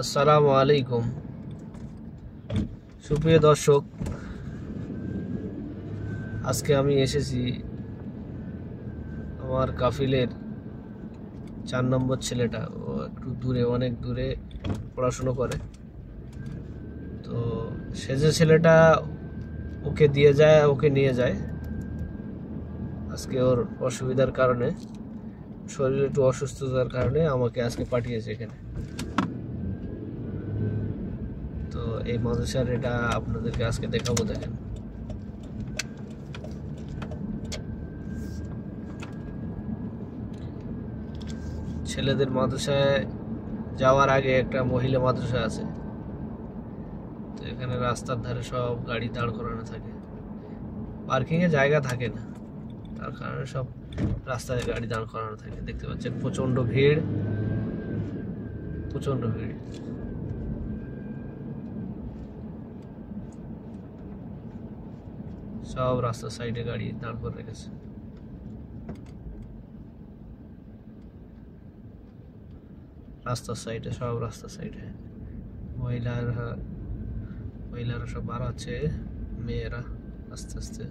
আসসালামু আলাইকুম সুপ্রিয় দর্শক, আজকে আমি এসেছি আমার কাফিলের 4 নম্বর ছেলেটা। ও একটু দূরে, অনেক দূরে পড়াশুনো করে। তো সে যে ছেলেটা ওকে দিয়ে যায়, ওকে নিয়ে যায়, আজকে ওর অসুবিধার কারণে, শরীরে একটু অসুস্থতার কারণে আমাকে আজকে পাঠিয়েছে এখানে। তো এই মাদ্রাসার এটা আপনাদেরকে আজকে দেখাবো। দেখেন, ছেলেদের মাদ্রাসায় যাওয়ার আগে একটা মহিলা মাদ্রাসা আছে। তো এখানে রাস্তার ধারে সব গাড়ি দাঁড় করানো থাকে, পার্কিংয়ে জায়গা থাকে না, তার কারণে সব রাস্তায় গাড়ি দাঁড় করানো থাকে। দেখতে পাচ্ছেন প্রচণ্ড ভিড়, প্রচণ্ড ভিড়। সব রাস্তার সাইডে গাড়ি দাঁড় করে রেখেছে। রাস্তার সাইডে, সব রাস্তার সাইডে মহিলারা সব বার আছে, মেয়েরা আস্তে আস্তে,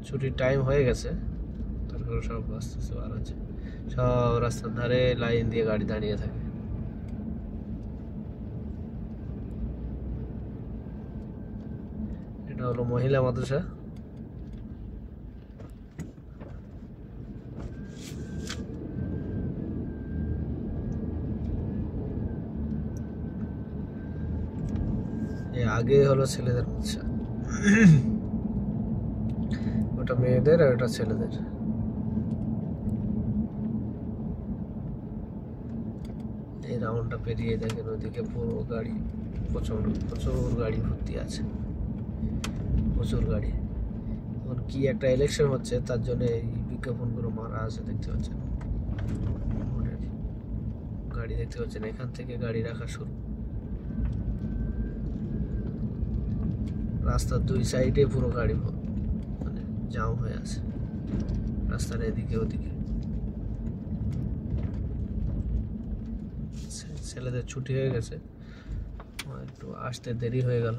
ছুটির টাইম হয়ে গেছে, তারপরে সব আস্তে আস্তে বার আছে। সব রাস্তার ধারে লাইন দিয়ে গাড়ি দাঁড়িয়ে থাকে। এটা হলো মহিলা মাদ্রাসা। আগে হলো ছেলেদের মাদ্রাসা, ওটা মেয়েদের আর ওটা ছেলেদের। এই রাউন্ডটা পেরিয়ে দেখেন ওইদিকে পুরো গাড়ি, প্রচুর গাড়ি ভর্তি আছে, প্রচুর গাড়ি। এখন কি একটা ইলেকশন হচ্ছে, তার জন্য এই বিজ্ঞাপনগুলো মারা আছে। দেখতে পাচ্ছেন গাড়ি, দেখতে পাচ্ছেন এখান থেকে গাড়ি রাখা শুরু। রাস্তার দুই সাইডে পুরো গাড়ি মানে জাম হয়ে আছে, রাস্তার এদিকে ওদিকে। ছেলেদের ছুটি হয়ে গেছে, একটু আসতে দেরি হয়ে গেল।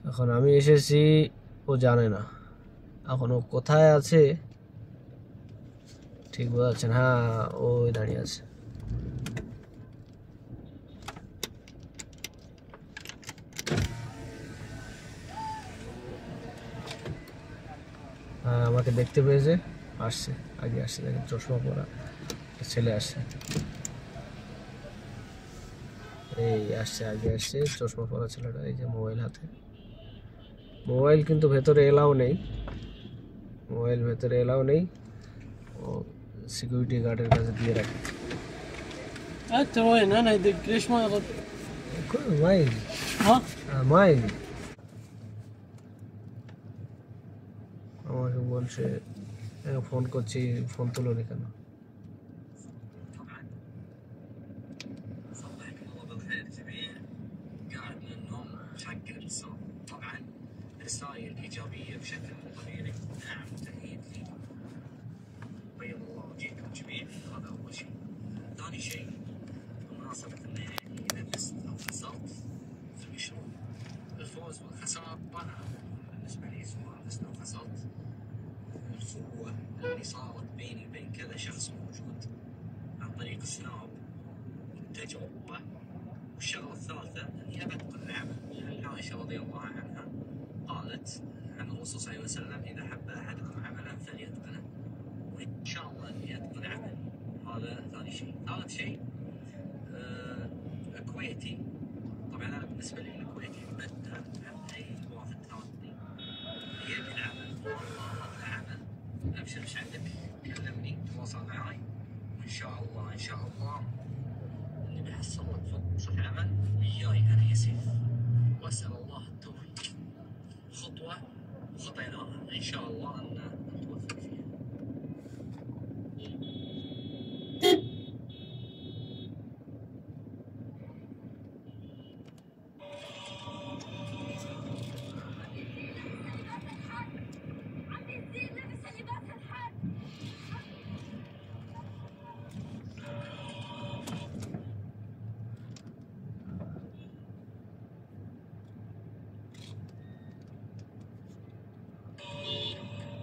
এখন আমি এসেছি, ও জানে না এখন ও কোথায় আছে, ঠিক বোঝা যাচ্ছে না। হ্যাঁ, ওই দাঁড়িয়ে আছে। হ্যাঁ, আমাকে দেখতে পেয়েছে, আসছে, আগে আসছে। দেখেন চশমা পরা ছেলে আসছে, এই আসছে, আগে আসছে চশমা পরা ছেলেটা। এই যে মোবাইল হাতে, মোবাইল কিন্তু ভেতরে এলাও নেই, মোবাইল ভেতরে এলাও নেই, ও সিকিউরিটি গার্ডের কাছে দিয়ে রাখে। انت وين؟ انا ادق ليش ما يرد؟ মাইল ها؟ মাইল আমাকে বলছে, ফোন করছি, ফোন তুলো নি কেন? صبحك الله بالخير جميع. قاعد من النوم متحقق اتصال. طبعا رسائل ايجابيه بشكل طبيعي. نعم، تحياتي لي. بيض الله وجهكم جميع، هذا اول شيء. ثاني شيء، بمناسبه اني اذا فزت او خسرت في المشروع، الفوز والخساره انا بالنسبه لي، سواء فزت او خسرت، الأخوة اللي صارت بيني وبين كذا شخص موجود عن طريق السناب والتجربة. والشغلة الثالثة إني أتقن العمل. يعني عائشة رضي الله عنها قالت عن الرسول صلى الله عليه وسلم: إذا حب أحدكم عملا فليتقنه. وإن شاء الله إني أتقن عمل. هذا ثاني شيء. ثالث شيء، كويتي. طبعا أنا بالنسبة لي الكويتي مبدع عن أي واحد ثاني يبي العمل. يصير ايش عندك كلمني تواصل معي، وان شاء الله ان شاء الله اللي بحصل لك فرصة عمل وياي انا يا سيف، واسال الله التوفيق. خطوة خطيناها ان شاء الله ان نتوفق فيها.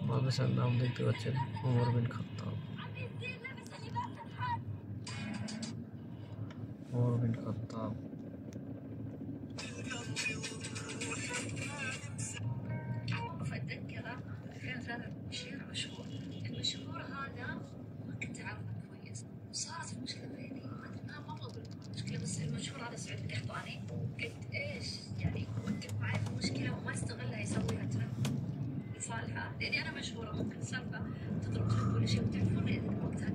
মাদ্রাসার নাম দেখতে পাচ্ছেন, ওমর বিন খাত্তাব। ওমর বিন খাত্তাব। فأتذكره 2023 مشهور، المشهور هذا ما كنت أعرفه كويس، وصارت المشكلة بيني ما بقول المشكلة، بس المشهور هذا سعودي قحطاني، قلت إيش يعني وقف معي في المشكلة وما استغلها يسويها ترند لصالحه، لأني أنا مشهورة ممكن سالفة تضرب ترند ولا شيء، وتعرفون وقتها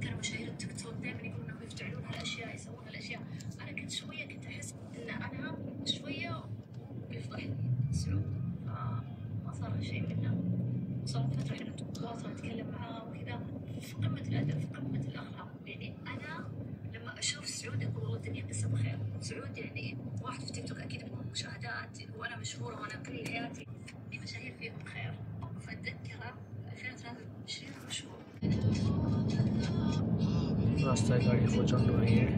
كانوا مشاهير التيك توك دائما يقولون إنهم يفتعلون هالأشياء يسوون هالأشياء، أنا كنت شوية كنت أحس إن أنا شوية بيفضحني سعود، فما صار شيء منه. صارت فترة كنت أتواصل أتكلم معاه وكذا في قمة الأدب في قمة الأخلاق، يعني أنا لما أشوف سعود أقول والله الدنيا بس بخير. سعود يعني واحد في تيك توك أكيد من المشاهدات، وأنا مشهورة وأنا كل حياتي في مشاهير فيهم خير، فأتذكره 2023 مشهور. রাস্তায় গাড়ি প্রচণ্ড ভিড়।